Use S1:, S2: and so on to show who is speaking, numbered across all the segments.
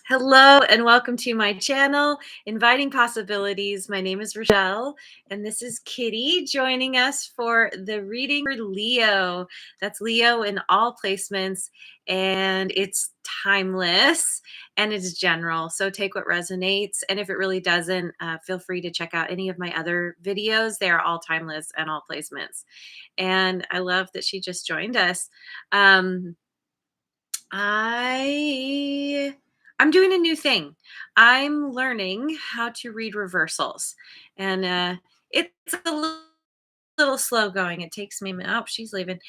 S1: Hello and welcome to my channel, Inviting Possibilities. My name is Rochelle, and this is Kitty joining us for the reading for Leo. That's Leo in all placements, and it's timeless and it's general. So take what resonates, and if it really doesn't, feel free to check out any of my other videos. They are all timeless and all placements. And I love that she just joined us. Um, I I'm doing a new thing. I'm learning how to read reversals, and it's a little slow going. It takes me. Oh, she's leaving,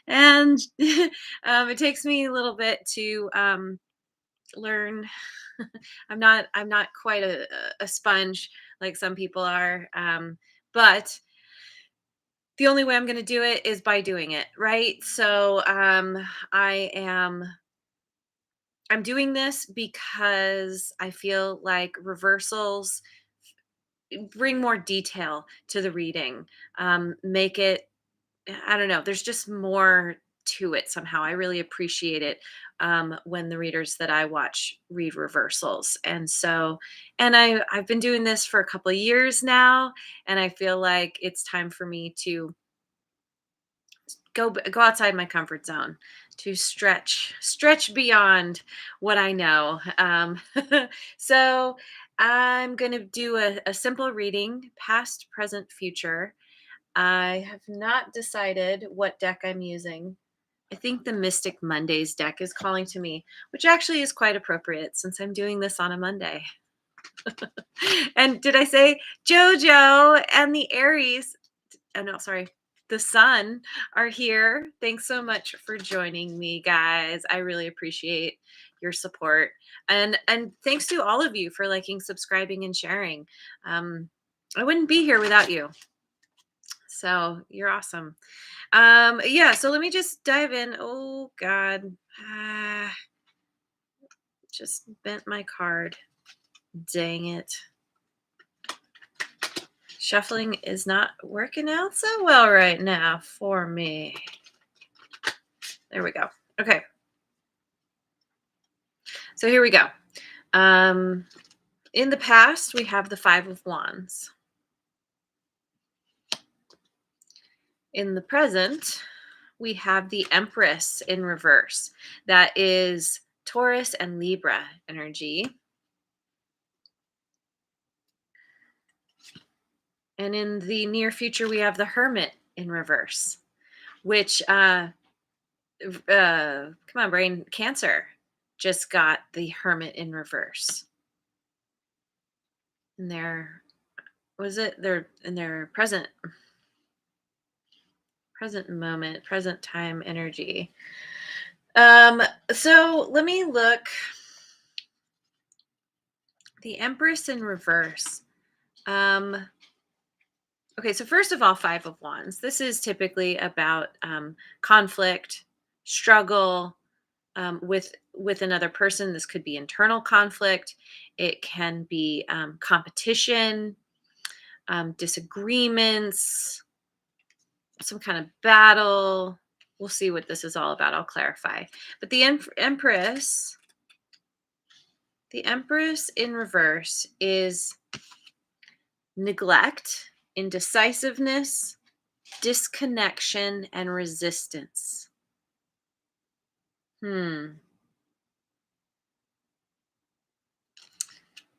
S1: and it takes me a little bit to learn. I'm not quite a sponge like some people are, but the only way I'm going to do it is by doing it, right? So I am I'm doing this because I feel like reversals bring more detail to the reading, make it, I don't know, there's just more to it somehow. I really appreciate it when the readers that I watch read reversals. And so, and I've been doing this for a couple of years now, and I feel like it's time for me to go outside my comfort zone, to stretch beyond what I know. So I'm going to do a simple reading, past, present, future. I have not decided what deck I'm using. I think the Mystic Mondays deck is calling to me, which actually is quite appropriate since I'm doing this on a Monday. And did I say JoJo and the Aries? Oh, no, sorry. The sun are here. Thanks so much for joining me, guys. I really appreciate your support. And thanks to all of you for liking, subscribing, and sharing. I wouldn't be here without you. So you're awesome. Yeah, so let me just dive in. Oh God. Just bent my card. Dang it. Shuffling is not working out so well right now for me. There we go. Okay. So here we go. In the past, we have the Five of Wands. In the present, we have the Empress in reverse. That is Taurus and Libra energy. And in the near future, we have the Hermit in reverse, which, come on, brain, Cancer just got the Hermit in reverse. And they're in their present moment, present time energy. So let me look. The Empress in reverse. Okay, so first of all, Five of Wands. This is typically about conflict, struggle with another person. This could be internal conflict. It can be competition, disagreements, some kind of battle. We'll see what this is all about. I'll clarify. But the Empress in reverse is neglect, indecisiveness, disconnection, and resistance. The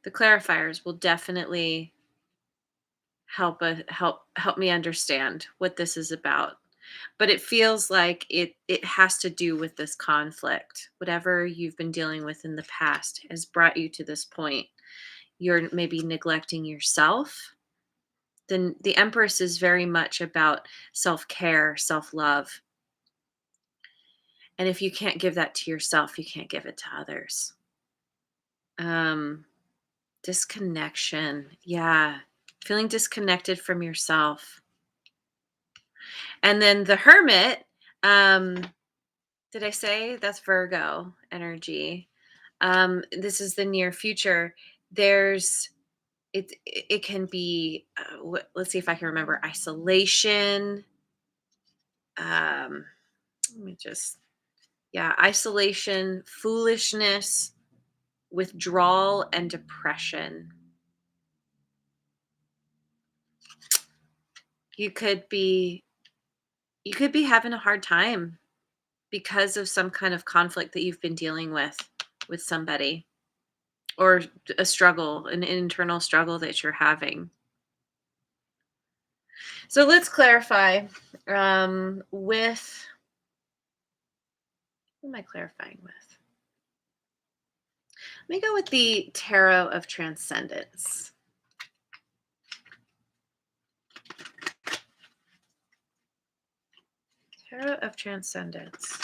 S1: clarifiers will definitely help me understand what this is about. But it feels like it has to do with this conflict. Whatever you've been dealing with in the past has brought you to this point. You're maybe neglecting yourself. Then the Empress is very much about self-care, self-love. And if you can't give that to yourself, you can't give it to others. Disconnection. Yeah. Feeling disconnected from yourself. And then the Hermit, did I say that's Virgo energy? This is the near future. It can be, let's see if I can remember, isolation. Let me just, yeah, isolation, foolishness, withdrawal and depression. You could be you could be having a hard time because of some kind of conflict that you've been dealing with somebody, or a struggle, an internal struggle that you're having. So let's clarify, with what am I clarifying with? Let me go with the Tarot of Transcendence. Tarot of Transcendence.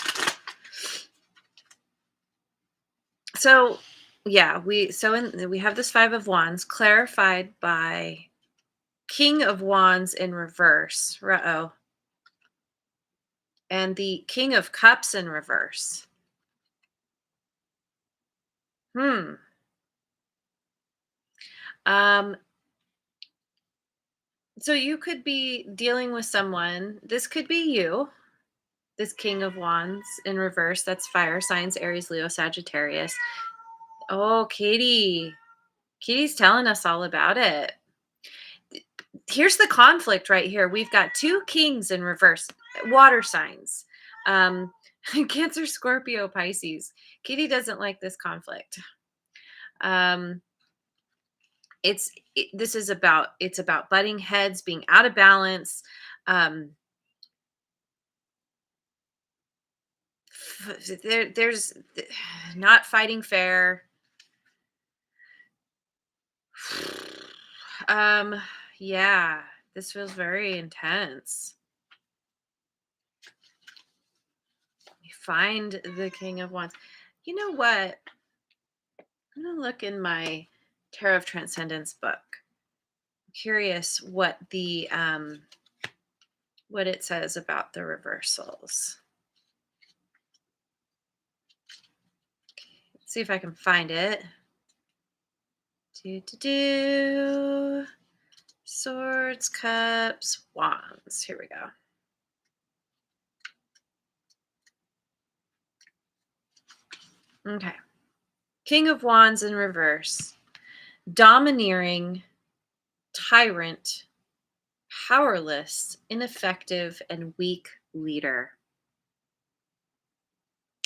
S1: So, yeah, we have this 5 of Wands clarified by King of Wands in reverse. Uh-oh. And the King of Cups in reverse. Hmm. Um, so you could be dealing with someone. This could be you. This King of Wands in reverse. That's fire signs, Aries, Leo, Sagittarius. Oh, Katie. Katie's telling us all about it. Here's the conflict right here. We've got 2 kings in reverse, water signs. Um, Cancer, Scorpio, Pisces. Katie doesn't like this conflict. Um, this is about, it's about butting heads, being out of balance, um, there's not fighting fair. um yeah, this feels very intense. You find the King of Wands. You know what, I'm gonna look in my Tarot of Transcendence book. I'm curious what it says about the reversals. Let's see if I can find it. Do Swords, Cups, Wands. Here we go. Okay. King of Wands in reverse. Domineering, tyrant, powerless, ineffective, and weak leader.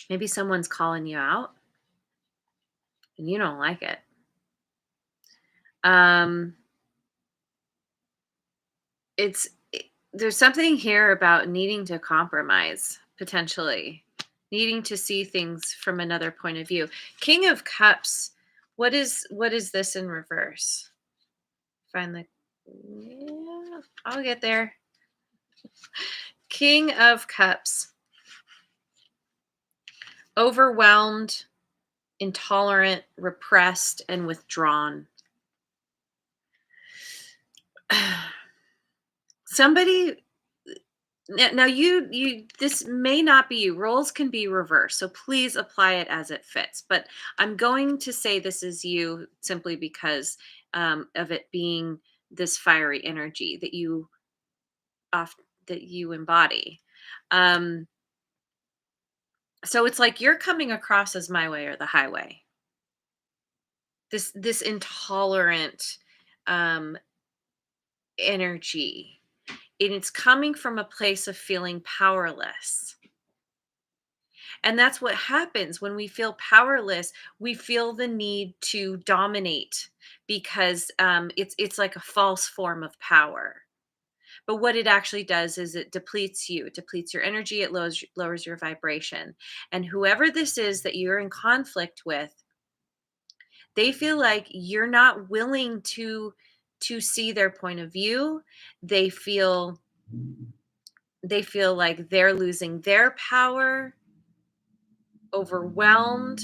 S1: Maybe someone's calling you out and you don't like it. Um, it's there's something here about needing to compromise, potentially needing to see things from another point of view. King of Cups. What is this in reverse? Find the, yeah, I'll get there. King of Cups. Overwhelmed, intolerant, repressed, and withdrawn. Somebody, now you this may not be you. Roles can be reversed, so please apply it as it fits. But I'm going to say this is you simply because of it being this fiery energy that off that you embody. Um, so it's like you're coming across as my way or the highway. This intolerant um, energy, and it's coming from a place of feeling powerless. And that's what happens when we feel powerless. We feel the need to dominate because it's like a false form of power. But what it actually does is it depletes you, it depletes your energy, it lowers your vibration. And whoever this is that you're in conflict with, they feel like you're not willing to see their point of view. They feel like they're losing their power, overwhelmed.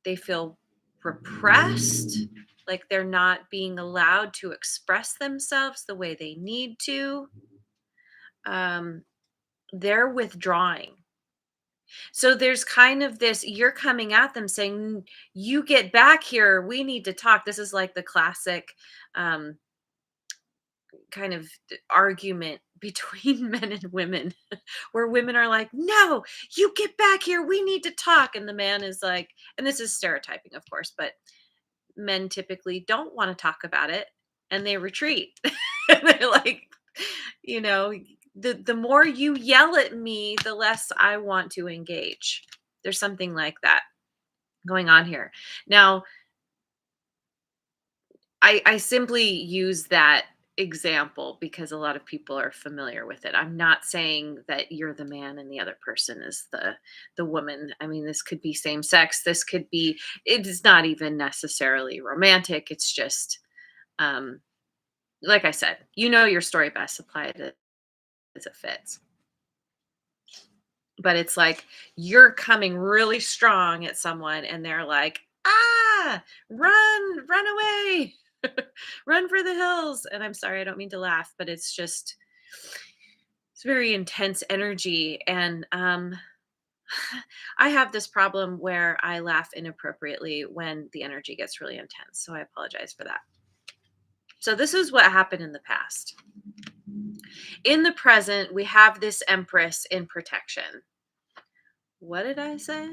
S1: They feel repressed, like they're not being allowed to express themselves the way they need to. Um, they're withdrawing. So there's kind of this, you're coming at them saying, you get back here. We need to talk. This is like the classic um, kind of argument between men and women, where women are like, "No, you get back here. We need to talk." And the man is like, and this is stereotyping, of course, but men typically don't want to talk about it and they retreat. And they're like, you know, the more you yell at me, the less I want to engage. There's something like that going on here. Now, I simply use that example because a lot of people are familiar with it. I'm not saying that you're the man and the other person is the woman. I mean, this could be same sex. This could be, it's not even necessarily romantic. It's just um like I said, you know your story best, apply it as it fits. But it's like you're coming really strong at someone and they're like, "Ah, run away." Run for the hills. And I'm sorry, I don't mean to laugh, but it's just it's very intense energy and I have this problem where I laugh inappropriately when the energy gets really intense. So I apologize for that. So this is what happened in the past. In the present, we have this empress in protection. What did I say?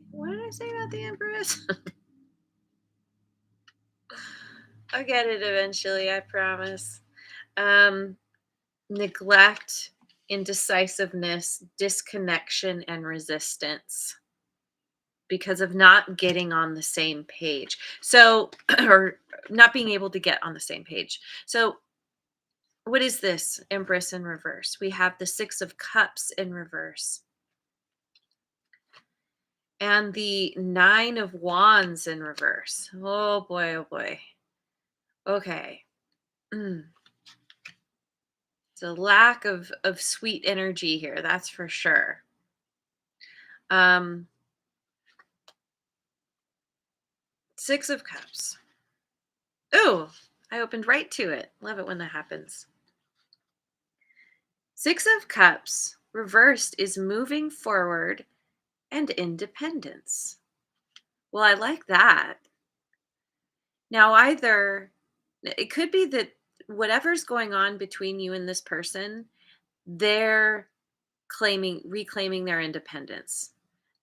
S1: What did I say about the empress? I'll get it eventually, I promise. Um, Neglect, indecisiveness, disconnection, and resistance because of not getting on the same page. So, or not being able to get on the same page. So, what is this Empress in reverse? We have the Six of Cups in reverse and the Nine of Wands in reverse. Oh boy, oh boy. Okay. Mm. It's a lack of sweet energy here, that's for sure. Um, Six of Cups. Ooh, I opened right to it. Love it when that happens. Six of Cups reversed is moving forward and independence. Well, I like that. Now, either it could be that whatever's going on between you and this person, they're reclaiming their independence.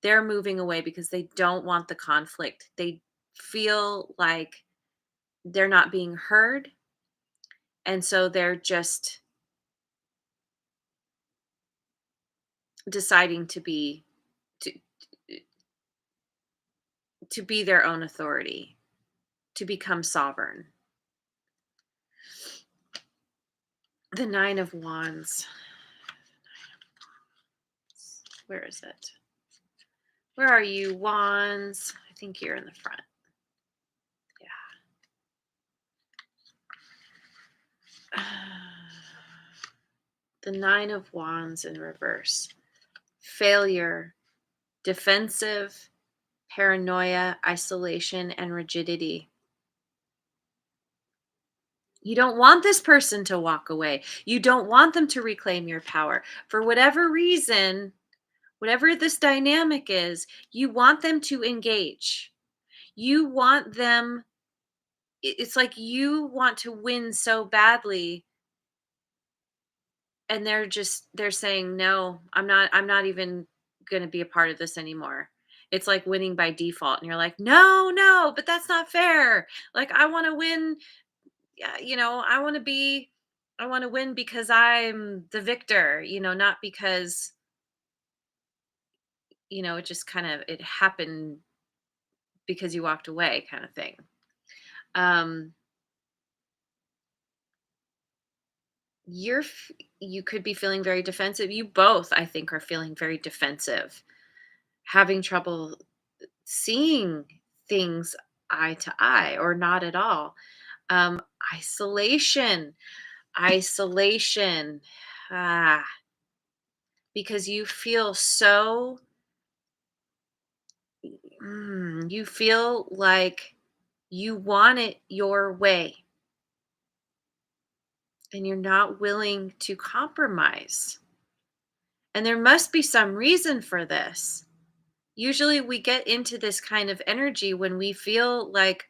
S1: They're moving away because they don't want the conflict. They feel like they're not being heard. And so they're just deciding to to be their own authority, to become sovereign. The Nine of Wands. Where is it? Where are you, Wands? I think you're in the front. Yeah. The Nine of Wands in reverse. Failure, defensive, paranoia, isolation, and rigidity. You don't want this person to walk away. You don't want them to reclaim your power. For whatever reason, whatever this dynamic is, you want them to engage. You want them, it's like you want to win so badly and they're saying, "No, I'm not even going to be a part of this anymore." It's like winning by default and you're like, "No, no, but that's not fair. Like I want to win, yeah, I want to win because I'm the victor, not because, it just kind of it happened because you walked away kind of thing." Um you could be feeling very defensive. You both, I think, are feeling very defensive, having trouble seeing things eye to eye or not at all. Um, Isolation, isolation. Ah, because you feel so, you feel like you want it your way and you're not willing to compromise. And there must be some reason for this. Usually we get into this kind of energy when we feel like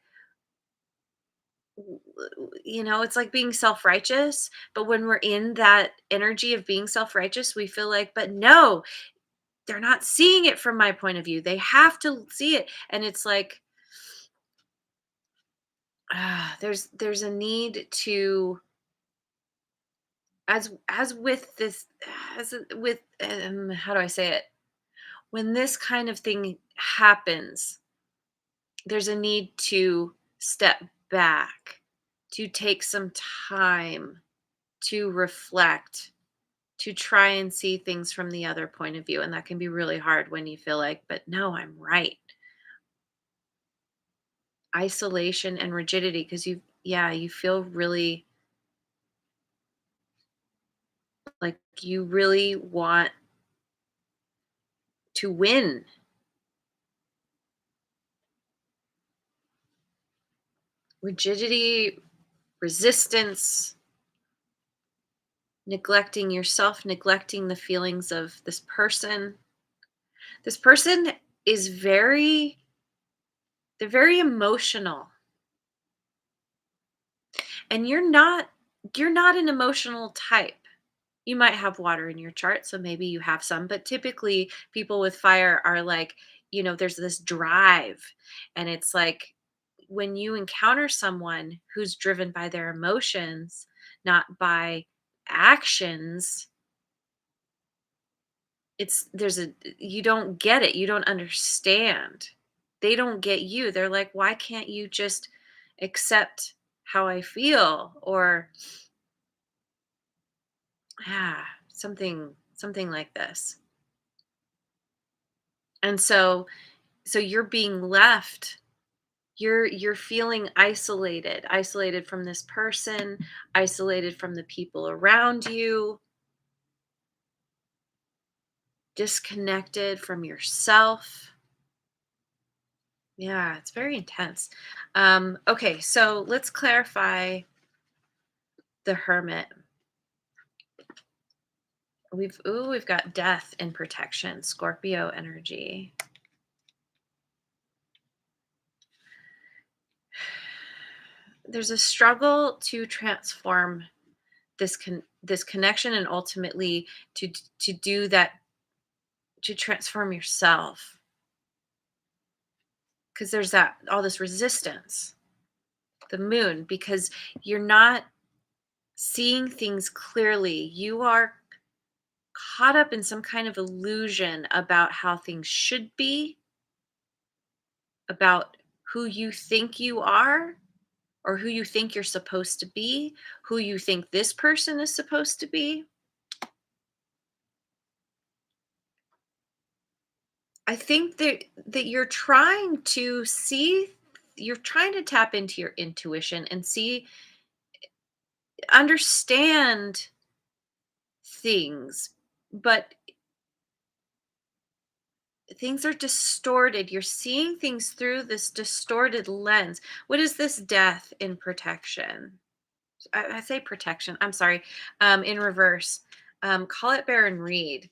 S1: It's like being self-righteous, but when we're in that energy of being self-righteous, we feel like, but no, they're not seeing it from my point of view. They have to see it. And it's like, there's a need to, as with this, with how do I say it? When this kind of thing happens, there's a need to step back, to take some time to reflect, to try and see things from the other point of view. And that can be really hard when you feel like, but no, I'm right. Isolation and rigidity, because you feel really like you really want to win. Rigidity, resistance, neglecting yourself, neglecting the feelings of this person. This person is they're very emotional, and you're not an emotional type. You might have water in your chart, so maybe you have some, but typically people with fire are like, there's this drive. And it's like when you encounter someone who's driven by their emotions, not by actions, there's a you don't get it. You don't understand. They don't get you. They're like, why can't you just accept how I feel? Or something like this. And so you're being left, you're feeling isolated from this person, isolated from the people around you, disconnected from yourself. Yeah, it's very intense. Okay, so let's clarify the hermit. We've got death and protection, Scorpio energy. There's a struggle to transform this connection, and ultimately to do that, to transform yourself, because there's that all this resistance, the moon, because you're not seeing things clearly. You are caught up in some kind of illusion about how things should be, about who you think you are, or who you think you're supposed to be, who you think this person is supposed to be. I think that you're trying to tap into your intuition and understand things, but things are distorted. You're seeing things through this distorted lens. What is this death in protection? I say protection. I'm sorry. In reverse. Call it Baron Reed,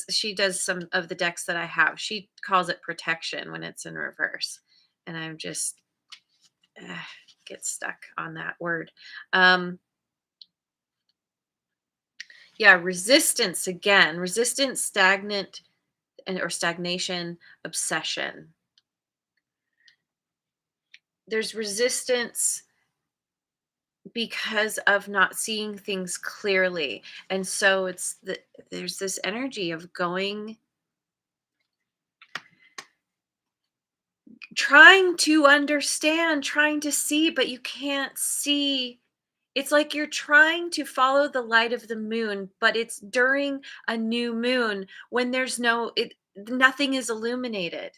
S1: she does some of the decks that I have. She calls it protection when it's in reverse. And I'm just uh, get stuck on that word. Um, yeah, resistance again, resistance, stagnant, or stagnation, obsession. There's resistance because of not seeing things clearly. And so there's this energy of going, trying to understand, trying to see, but you can't see. It's like you're trying to follow the light of the moon, but it's during a new moon when nothing is illuminated.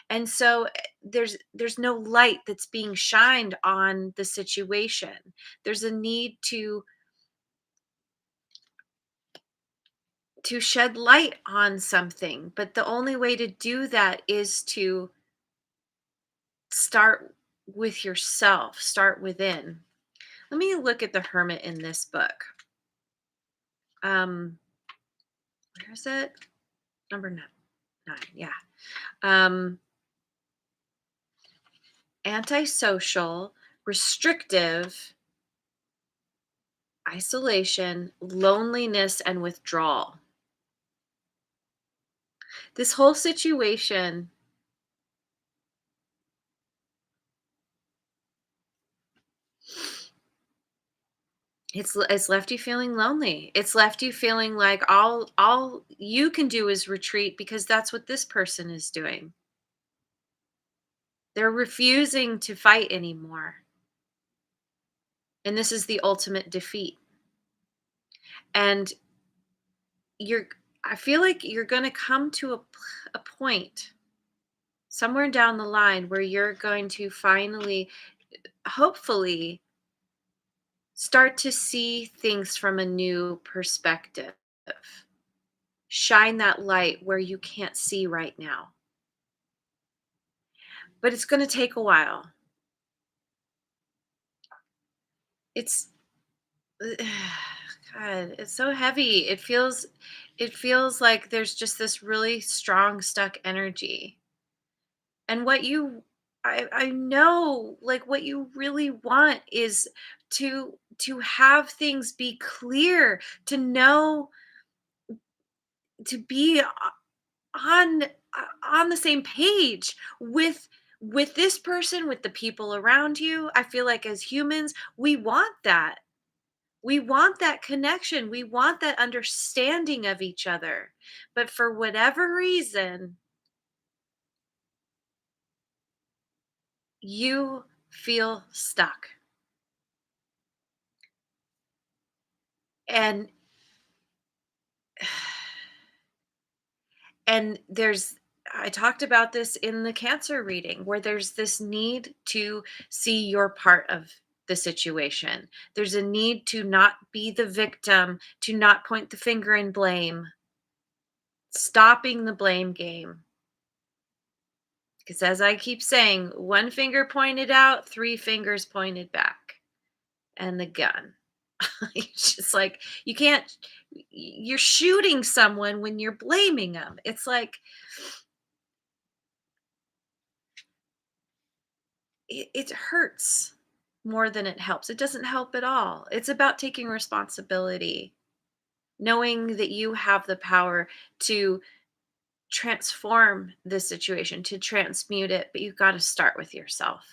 S1: And so there's no light that's being shined on the situation. There's a need to shed light on something, but the only way to do that is to start with yourself, start within. Let me look at the hermit in this book. um where is it? Number 9, yeah. um Antisocial, restrictive, isolation, loneliness, and withdrawal. This whole situation, it's left you feeling lonely. It's left you feeling like all you can do is retreat because that's what this person is doing. They're refusing to fight anymore. And this is the ultimate defeat. And you're I feel like you're going to come to a point somewhere down the line where you're going to finally, hopefully, start to see things from a new perspective. Shine that light where you can't see right now. But it's going to take a while. It's God, it's so heavy. It feels like there's just this really strong stuck energy. And I know, like, what you really want is to have things be clear, to know, to be on on the same page with this person, with the people around you. I feel like as humans, we want that. We want that connection. We want that understanding of each other. But for whatever reason, you feel stuck. And and there's I talked about this in the cancer reading, where there's this need to see your part of the situation. There's a need to not be the victim, to not point the finger and blame, stopping the blame game. Because as I keep saying, one finger pointed out, three fingers pointed back, and the gun. It's just like you can't, you're shooting someone when you're blaming them. It's like it hurts more than it helps. It doesn't help at all. It's about taking responsibility, knowing that you have the power to transform this situation, to transmute it, but you've got to start with yourself.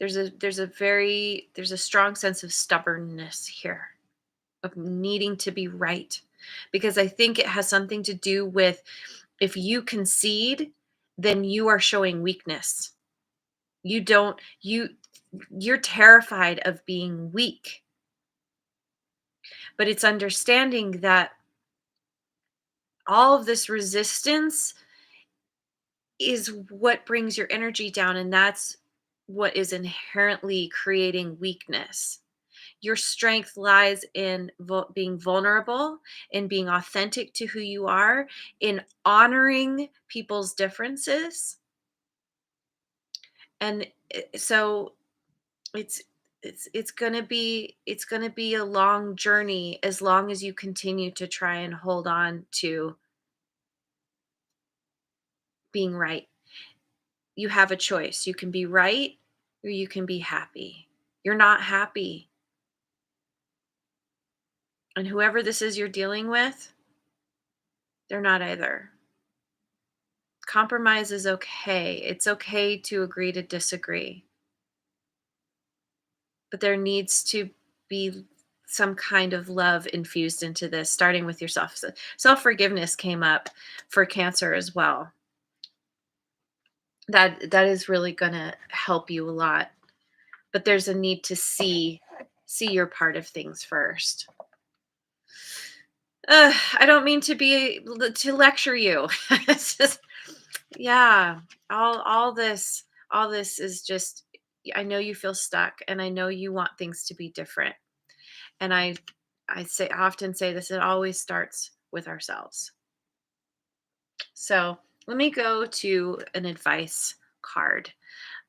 S1: There's a strong sense of stubbornness here, of needing to be right, because I think it has something to do with, if you concede, then you are showing weakness. You don't you you're terrified of being weak. But it's understanding that all of this resistance is what brings your energy down, and that's what is inherently creating weakness. Your strength lies in being vulnerable, in being authentic to who you are, in honoring people's differences. And so it's it's going to be a long journey, as long as you continue to try and hold on to being right. You have a choice. You can be right, or you can be happy. You're not happy. And whoever this is you're dealing with, they're not either. Compromise is okay. It's okay to agree to disagree. But there needs to be some kind of love infused into this, starting with yourself. So self-forgiveness came up for cancer as well. That is really going to help you a lot. But there's a need to see your part of things first. I don't mean to lecture you. It's just, yeah, all this is just, I know you feel stuck, and I know you want things to be different. And I often say this, it always starts with ourselves. So, let me go to an advice card.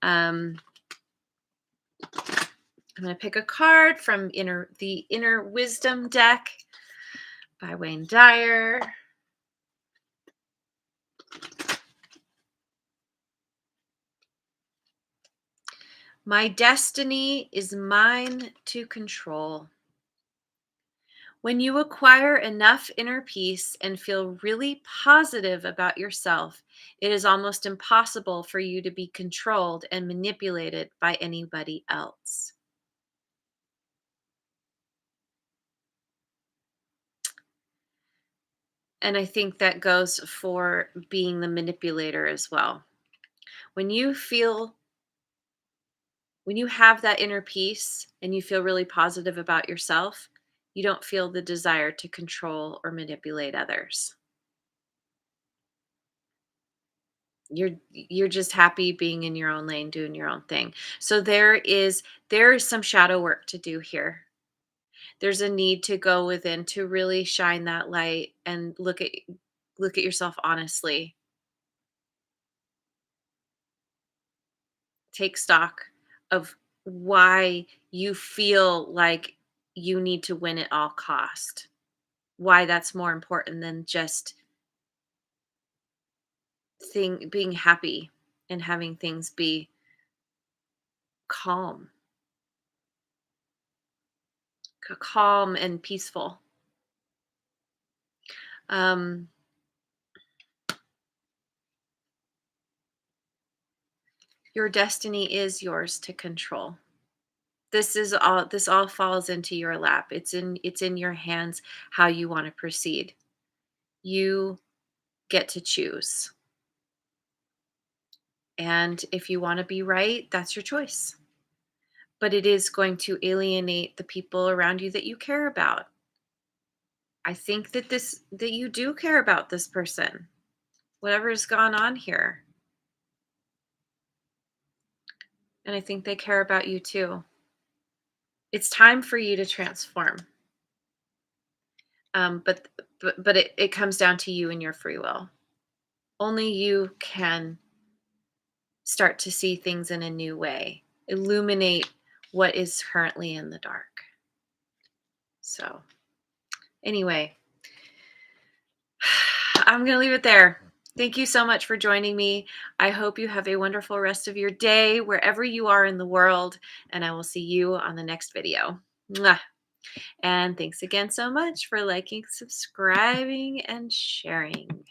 S1: Um I'm going to pick a card from the Inner Wisdom deck by Wayne Dyer. My destiny is mine to control. When you acquire enough inner peace and feel really positive about yourself, it is almost impossible for you to be controlled and manipulated by anybody else. And I think that goes for being the manipulator as well. When you feel, when you have that inner peace and you feel really positive about yourself, you don't feel the desire to control or manipulate others. You're just happy being in your own lane, doing your own thing. So there is some shadow work to do here. There's a need to go within to really shine that light and look at yourself honestly. Take stock of why you feel like you need to win at all cost. Why that's more important than just being happy and having things be calm, calm and peaceful. Um, your destiny is yours to control. This all falls into your lap. It's in your hands how you want to proceed. You get to choose. And if you want to be right, that's your choice. But it is going to alienate the people around you that you care about. I think that you do care about this person. Whatever's gone on here. And I think they care about you too. It's time for you to transform. But it comes down to you and your free will. Only you can start to see things in a new way, illuminate what is currently in the dark. So, anyway, I'm going to leave it there. Thank you so much for joining me. I hope you have a wonderful rest of your day wherever you are in the world, and I will see you on the next video. Mwah. And thanks again so much for liking, subscribing, and sharing.